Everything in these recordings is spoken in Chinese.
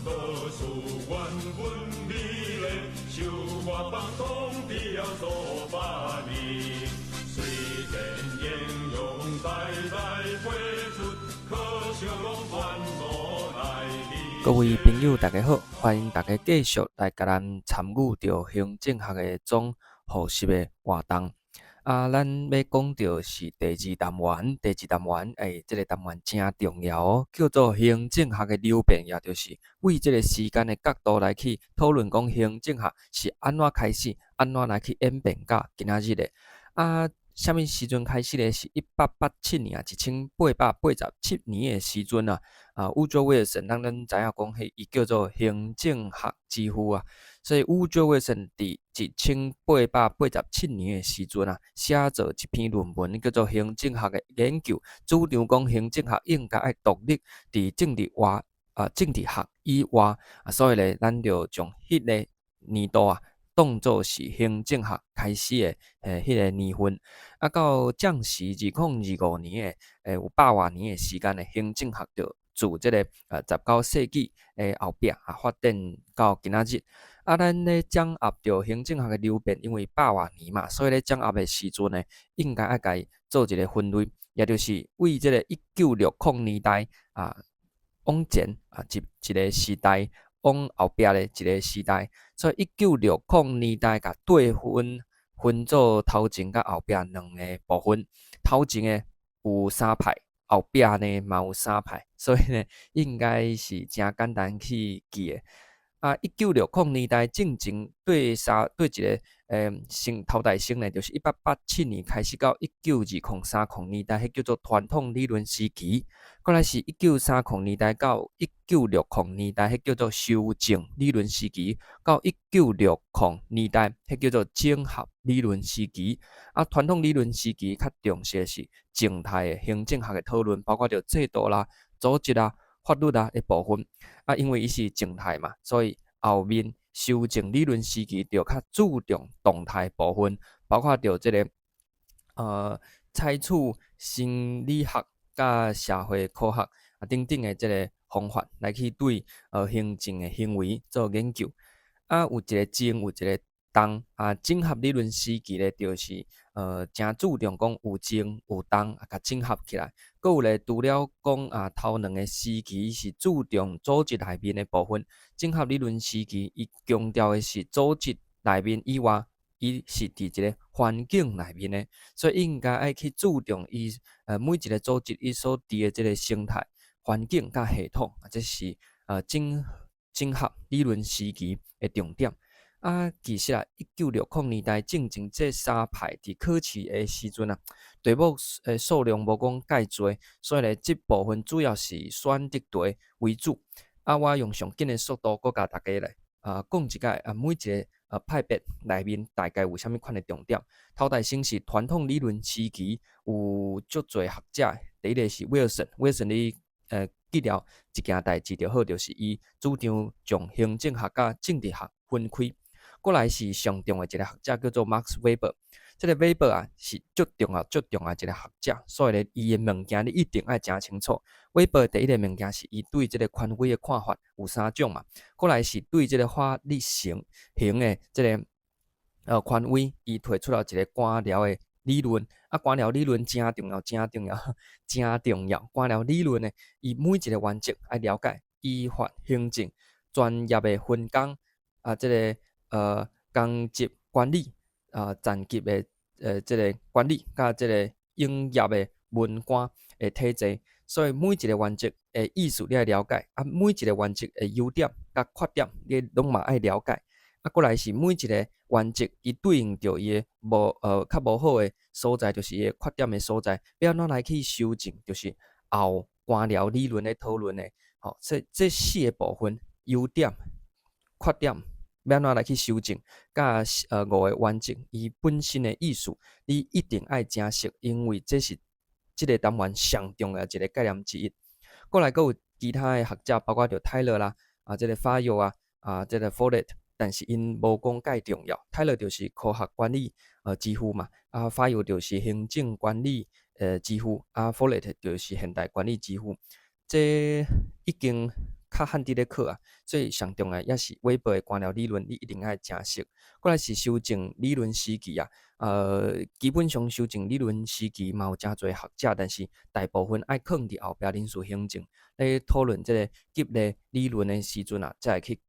多数原本美丽，想我放空的要做把你，虽然英勇代代付出，可惜拢烦恼来临。各位朋友，大家好，欢迎大家继续来甲咱参与到行政学的总复习的活动。咱要讲到是第二单元，这个单元真重要哦，叫做行政学的流变，也就是为这个时间的角度来去讨论讲行政学是安怎开始，安怎来去演变到今仔日的。什么时阵开始呢？是1887年1887年的时阵啊。Woodrow Wilson，咱知影讲，伊叫做行政学之父啊。所以Woodrow Wilson 伫1887年的时阵啊，写做一篇论文，叫做《行政学的研究》，主张讲行政学应该要独立伫政治学以外。所以咧，咱就从迄个年度啊，当作是行政学开始的迄个年份。到将士2025年有100多年的时间的行政学就自这个19世纪的后壁发展到今仔日。咱咧掌握着行政学的流变，因为100多年嘛，所以咧掌握的时阵呢，应该要甲伊做一个分类，也就是为这个1960年代往前一个时代，往后壁的一个时代。所以1960年代甲对分做头前甲后壁两个部分，头前的有3派，后壁呢嘛有3派，所以呢应该是真简单去记的。1960年代正前对一个头代升呢，就是1887年开始到1920、30年代，迄叫做传统理论时期。过来是1930年代到1960年代，迄叫做修正理论时期。到1960年代，迄叫做整合理论时期。传统理论时期较重视的是静态的行政学的讨论，包括着制度啦、组织啦、法律啦的部分。因为伊是静态嘛，所以后面修正理论时期就较注重动态部分，包括着这个采取心理学甲社会科学等等的这个方法来去对行政的行为做研究。有一个正，有一个动。整合理论时期咧，就是真注重讲有正有动甲整合起来。搁有咧，除了讲头两个时期是注重组织内面的部分，整合理论时期伊强调的是组织内面以外，伊是伫一个环境内面的，所以应该爱去注重伊每一个组织伊所伫的这个生态环境甲系统，这是整合理论时期的重点。其实1960年代正前这3派伫考试的时阵题目数量无讲介多，所以咧这部分主要是选择题为主。我用上紧的速度，搁甲大家来讲一下每一个派别内面大概有啥物款的重点。头代先是传统理论时期，有足侪学者，第一个是 Wilson 你记了一件代志就好，就是伊主张将行政学甲政治学分开。过来是上重的一个学者叫做 Max Weber， 这个 Weber 是足重要一个学者，所以咧伊的物件你一定要真清楚。Weber 第一个物件是伊对这个权威的看法有3种嘛，过来是对这个法律型的这个权威，伊提出了一个官僚的理论。官僚理论真重要。官僚理论呢，伊每一个原则要了解依法行政专业的分工这个公职管理残疾的这个管理，甲这个营业的文官的体制，所以每一个原则的意思你要了解，每一个原则的优点甲缺点你拢嘛要了解。过来是每一个原则伊对应着伊的较无好的所在，就是伊的缺点的所在，要安怎来去修正，就是后官僚理论的讨论的。这4个部分，优点、缺点。要安怎来去修正，甲5个原则，伊本身的意思，你一定要真熟，因为这是这个单元上重要一个概念之一。过来，有其他的学者，包括着 Tyler 啦，这个 Fayol 这个 Follett， 但是因无讲介重要。Tyler 就是科学管理之父嘛，Fayol 就是行政管理之父，Follett 就是现代管理之父。这已经较罕伫咧考啊，所以上重要也是韦伯的官僚理论，你一定爱正熟。过来是修正理论时期啊，基本上修正理论时期嘛有真侪学者，但是大部分爱放伫后壁人事行政咧讨论即个急咧理论的时阵啊，才会去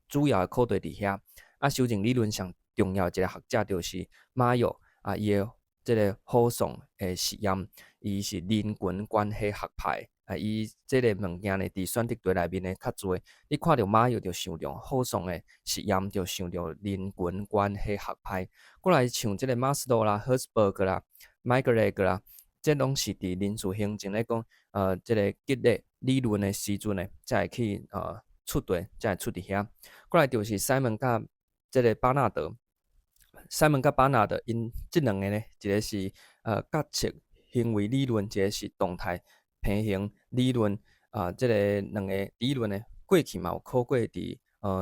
主要的考题伫遐。啊，修正理论上重要一个学者就是马友啊，伊的即个火送的实验，伊是人群关系学派啊，伊即个物件呢，伫选择题内面呢较侪。你看到马友就想到火送的实验，就想到人群关系学派。过来像即个马斯洛啦、赫斯伯格啦、麦格雷格啦，这拢是伫人事行政咧讲，即个激励理论的时阵呢，才会去出题，才会出伫遐。过来就是西门甲即个巴纳德，西门甲巴纳德因即两个呢，一个是决策行为理论，一个是动态平衡理论即个两个理论呢，过去嘛有考过伫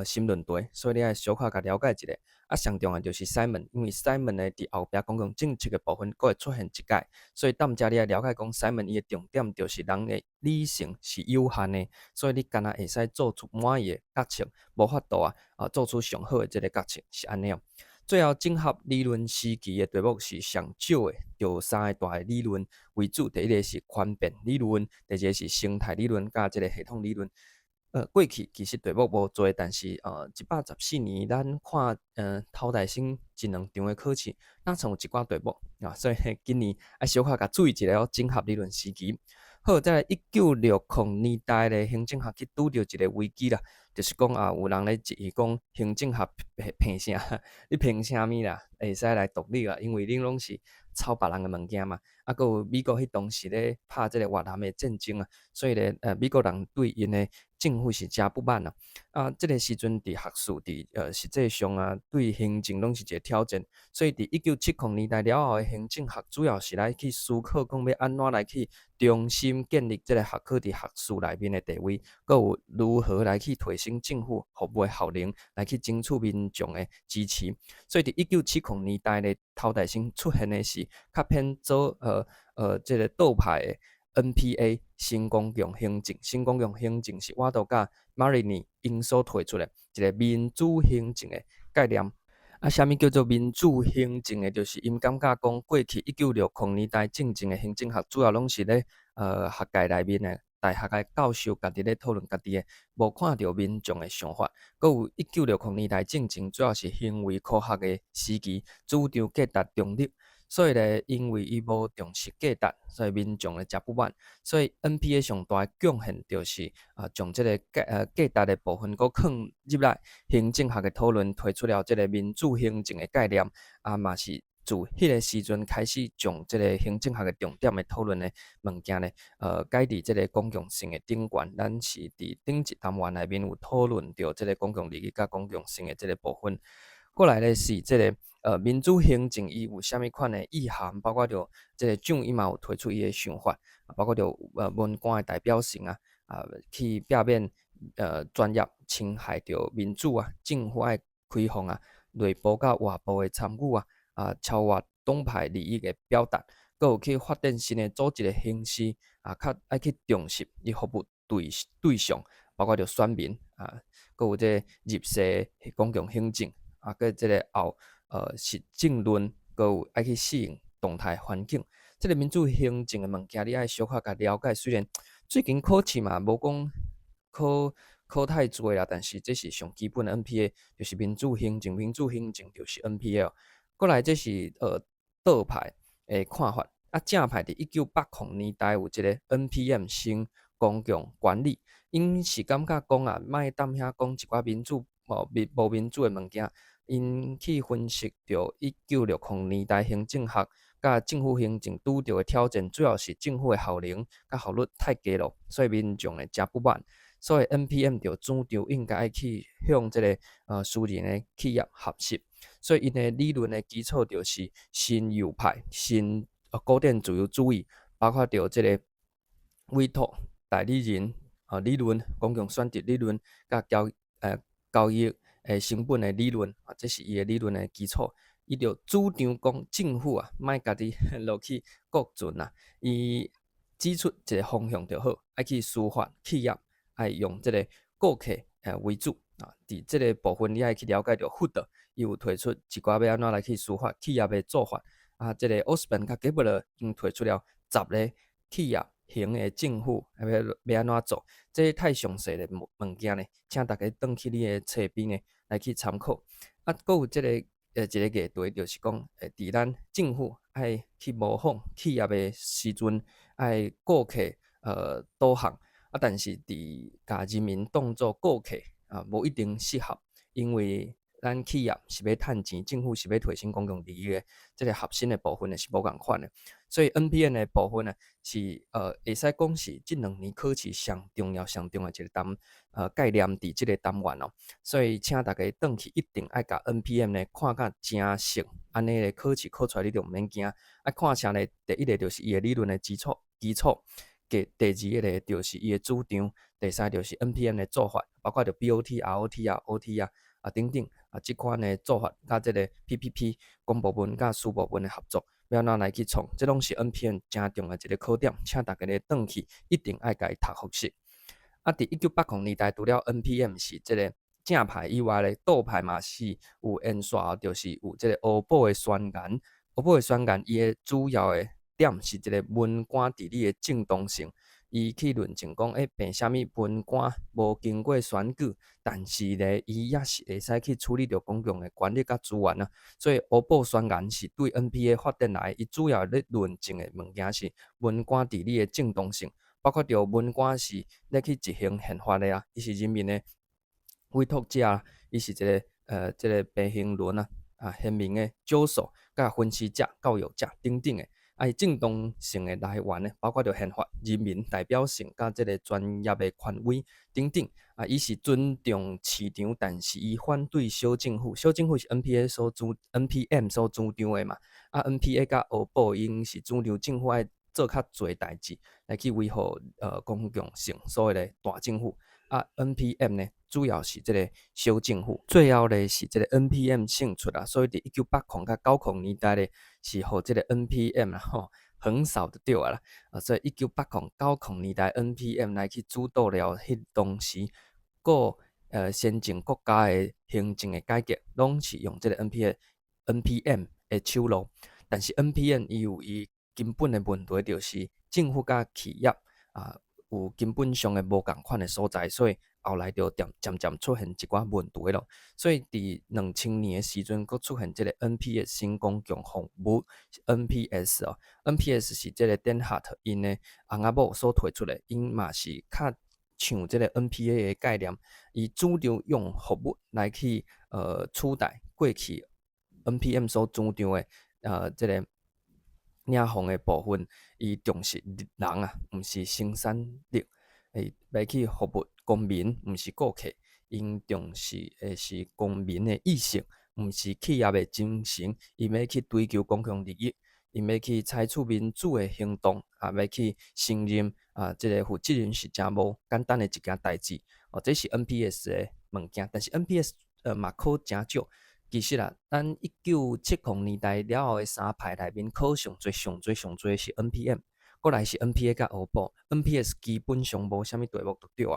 申论题，所以你爱小可甲了解一下。啊，上重要就是西门，因为西门呢伫后壁公共政策的部分，佫会出现一解，所以踮遮你爱了解讲西门伊的重点就是人的理性是有限的，所以你敢若会使做出满意的决策，无法度做出上好的即个决策是安尼哦。最后整合理论时期的题目是上少的，就三个大的理论为主。第一个是宽变理论，第二个是生态理论，甲即个系统理论。过去其实题目无多，但是114年咱看头代生一两场的考试，咱曾有一寡题目啊，所以今年爱小可甲注意一下整合理论时期。好，再来1960年代的行政学去拄着一个危机啦，就是讲有人咧质疑讲行政学骗啥，你骗啥物啦？会使来独立啦，因为恁拢是抄别人的物件嘛。啊，佮有美国迄当时咧拍即个越南的战争啊，所以咧美国人对因的政府是真不满啊。即个时阵伫学术伫实际上对行政拢是一个挑战。所以伫1970年代了后的行政学，主要是来去思考讲要安怎来去重新建立即个学科伫学术内面的地位，佮有如何来去提升政府服务的效能，来去争取民众的支持。所以伫1970年代的头代生出现的是较偏做即个倒派的 NPA 新公共行政。新公共行政是我都甲 Marini 因所提出的一个民主行政的概念。啥物叫做民主行政的？就是因感觉讲过去1960年代进前的行政学，主要拢是咧学界内面的大学的教授家己咧讨论家己的，无看到民众的想法。佮有1960年代进前，主要是行为科学的时期，主张价值中立。所以咧，因为伊无重视价值，所以民众咧真不满。所以 NPA 上大的贡献就是将即个价值的部分搁放入来行政学的讨论，推出了即个民主行政的概念。嘛是自迄个时阵开始，将即个行政学的重点的讨论的物件咧，改伫即个公共性的顶悬。咱是伫顶一单元内面有讨论到即个公共利益甲公共性的即个部分。过来咧是即个民主行政伊有虾米款的意涵，包括着即个蒋伊嘛有提出伊的想法，包括着文官的代表性去避免专业侵害着民主政府爱开放内部甲外部的参与超越党派利益的表达，佮有去发展新的组织的形式较爱去重视伊服务对象，包括着选民佮有即个入世公共行政佮即个后是政论，佮有爱去适应动态环境。即个民主行政的物件，你爱小可甲了解。虽然最近考试嘛无讲考太侪啦，但是这是上基本的 NPA， 就是民主行政。民主行政就是 NPA。过来这是倒派的看法。正派伫1980年代有一个 NPM 新公共管理，因是感觉讲莫踮遐讲一寡民主无民主的物件。因去分析着1960年代行政学甲政府行政拄着的挑战，主要是政府的效能甲效率太低落，所以民众会真不满。所以 NPM 就主张应该去向即个私人的企业学习。所以因的理论的基础就是新右派、新古典自由主义，包括着即个委托代理人理论、公共选择理论甲交易成本的理论这是伊的理论的基础。伊就主张讲政府莫家己落去国准伊指出一个方向就好，爱去司法企业爱用这个顾客为主啊。伫这个部分，你爱去了解到 Hood 伊有推出一寡要安怎来去抒发企业的做法啊。这个 Osborne 甲 Gabler 已经推出了10个企业型的政府要安怎做，这太详细的物件呢，请大家转去你的册边呢来去参考。啊，佫有这个一个议题，就是讲，伫咱政府爱去模仿企业的时阵，爱顾客导向啊，但是伫甲人民当作顾客啊，无一定适合，因为咱企业是要趁钱，政府是要提升公共利益的，这个核心的部分呢是无共款的。所以 NPM 的部分呢，是会使讲是这2年考试上重要一个概念伫这个单元哦。所以请大家转去一定爱甲 NPM 呢看甲真熟，安尼咧考试考出来你就毋免惊。啊，看啥呢？第一个就是伊的理论的基础，第二个就是伊的主张，第三就是 NPM 的做法，包括着 BOT、ROT、OT 等等即款的做法，甲即个 PPP 公部门甲私部门的合作，要安怎来去创，这拢是 NPM 真重要一个考点，请大家咧转去一定爱甲伊读复习。啊，伫1980年代，除了 NPM 是即个正派以外咧，倒派嘛是有印刷，就是有即个欧宝的宣言。欧宝的宣言，伊的主要的点是一个文官治理的正当性。伊去论证讲，凭啥物文官无经过选举，但是咧，伊也是会使去处理着公共的权力甲资源啊。所以欧宝宣言是对 NPA 发展来，伊主要咧论证的物件是文官治理的正当性，包括着文官是咧去执行宪法的啊，伊是人民的委托者，伊是一个即个平行论宪民的教授、甲分析者、教育者等等的。伊正当性的来源呢，包括着宪法、人民代表性、甲即个专业的权威等等。伊是尊重市场，但是伊反对小政府。小政府是 NPM 所主张的嘛？NPA 甲欧宝因是主张政府爱做较侪代志来去维护公共性，所谓的大政府。NPM 呢，主要是这个小政府，最后呢是这个 NPM 胜出啦，所以伫1980甲90年代呢，是互这个 NPM 啦横扫的对啦。所以1980、90年代 NPM 来去主导了迄当时先进国家的行政的改革，拢是用这个 NPM 的手路。但是 NPM 伊有伊根本的问题，就是政府甲企业有根本上的无共款的所在，所以后来就渐渐出现一寡问题咯。所以伫2000年的时阵，佫出现即个 NPS 新公共服务 NPS 是即个电哈特因的翁仔某所推出的，因嘛是较像即个 NPA 的概念，伊主张用服务来去取代过去 NPM 所主张的即个领防的部分，伊重视人毋是生产力，来去服务公民，毋是顾客。因重视的是公民的意识，毋是企业的精神。伊要去追求公共利益，伊要去采取民主的行动，要去承认即个负责任是真无简单的一件代志。这是 NPS 的物件，但是 NPS 嘛考真少。其实咱1970年代了后的3派内面考上最是 NPM， 过来是 NPA 甲欧宝。NPS 基本上无啥物题目就对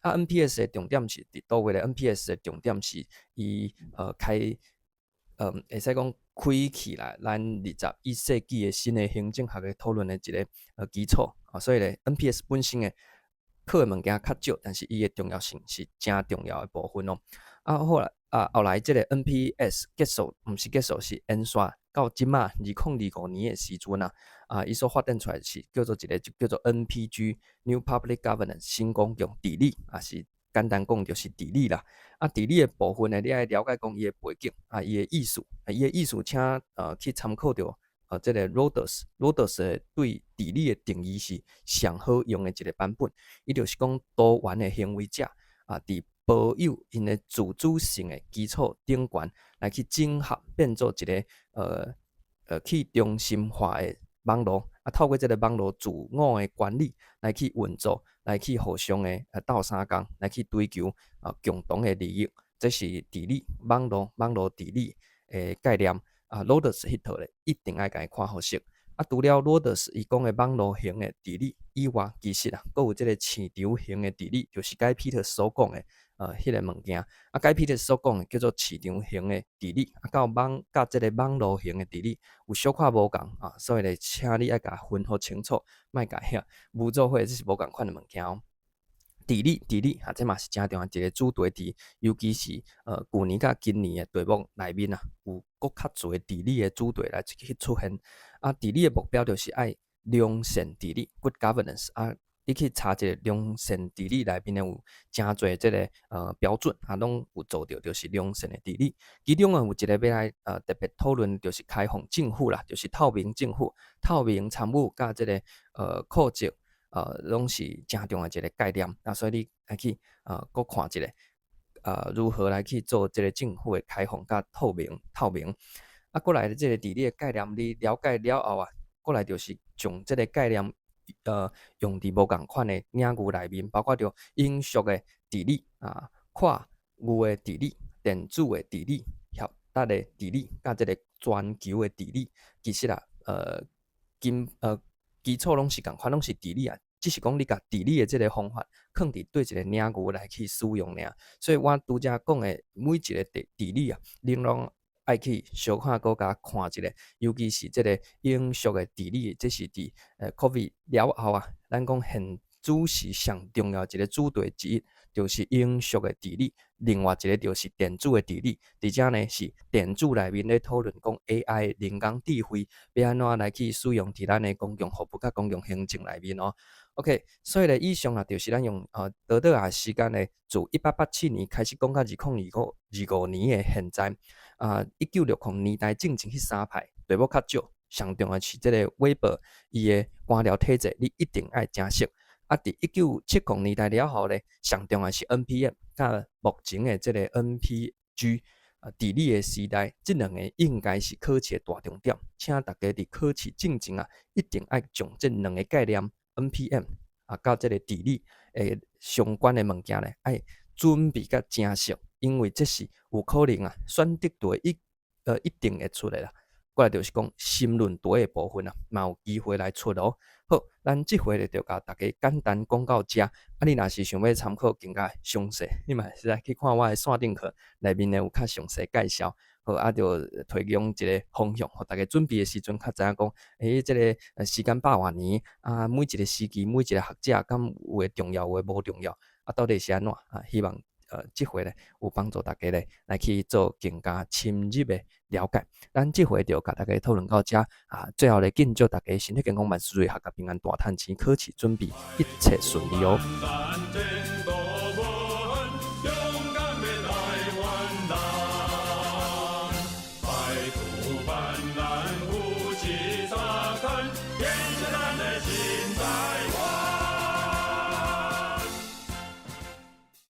NPS 的重点是伫倒位咧 ？NPS 的重点是伊会使讲开起来咱21世纪的新的行政学的讨论的一个基础所以咧 NPS 本身的考的物件较少，但是伊的重要性是真重要的部分后来这个 NPS 结束，毋是结束，是延续到即马2025年的时阵伊所发展出来是叫做NPG New Public Governance 新公共治理是简单讲就是治理啦。治理的部分呢，你爱了解讲伊的背景伊的意思，请去参考着这个 Rhodes 对治理的定义是上好用的一个版本，伊就是讲多元的行为者伫保有因的自主性的基础顶悬来去整合变做一个去中心化的网络透过这个网络自我的管理来去运作，来去互相的斗相共，来去追求共同的利益。这是治理网络治理的概念Rhodes 迄套咧，一定爱甲伊看好熟。啊，除了罗德斯伊讲的网络型的治理以外，其实啊，佫有即个市场型的治理，就是盖皮特所讲的迄个物件。啊，盖皮特所讲的叫做市场型的治理，啊，甲即个网络型的治理有小可无共啊，所以咧，请你爱甲分好清楚，莫甲遐无做伙，这是无共款的物件哦。治理啊，这嘛是真重要一个主题伫，尤其是去年甲今年的题目内面啊，有搁较侪治理的主题来去出现。啊，治理的目标就是爱良善治理 （good governance） 啊。你去查一个良善治理内面有真侪即个标准啊，拢有做到，就是良善的治理。其中有一个要来特别讨论，就是开放政府啦，就是透明政府、透明参与甲即个扩值。拢是真重要一个概念，那所以你来去搁看一下，如何来去做这个政府的开放甲透明，啊，过来这个治理的概念，你了解了后啊，过来就是将这个概念用伫无共款的领域内面，包括着音乐的治理啊、跨域的治理、电子的治理、协达的治理，甲这个全球的治理，其实啊，基础拢是共款，拢是治理啊。只是讲你甲治理的这个方法，放伫对一个领域来去使用尔。所以我拄则讲的每一个治理啊，恁拢爱去小可搁甲看一下，尤其是这个永续的治理，这是伫COVID 了后啊，咱讲现主是上重要一个主题之一，就是永续的治理。另外一个就是电子的治理，而且呢是电子内面咧讨论讲 AI 人工智慧要安怎来去使用伫咱的公共服务甲公共行政内面哦。OK， 所以咧以上啊就是咱用短短啊时间咧，自1887年开始讲到2025年的现在，1960年代正迄三派题目较少，上重要是即个韦伯伊的官僚体制，你一定爱正熟。啊，伫1970年代了后咧，上重要是 NPM 甲目前的即个 NPG 治理的时代，即两个应该是考试的大重点，请大家伫考试进前啊，一定爱将即两个概念 NPM 啊，甲即个治理诶相关的物件咧，爱准备甲正熟，因为这是有可能啊，选择题一定会出来啦。过来就是讲申论题的部分啊，嘛有机会来出哦。好，咱即回咧就甲大家简单讲到遮。啊，你若是想要参考更加详细，你嘛是来去看我的线顶课内面咧有较详细介绍。好，啊，就推广一个方向，互大家准备的时阵较知影讲，即个时间百万年啊，每一个时期每一个学者敢有诶重要，有诶无重要，啊，到底是安怎啊？希望即回咧有帮助大家咧来去做更加深入的了解。咱即回就甲大家讨论到遮啊，最后咧敬祝大家身体健康万事如意，合格平安大赚钱，考试准备一切顺利哦。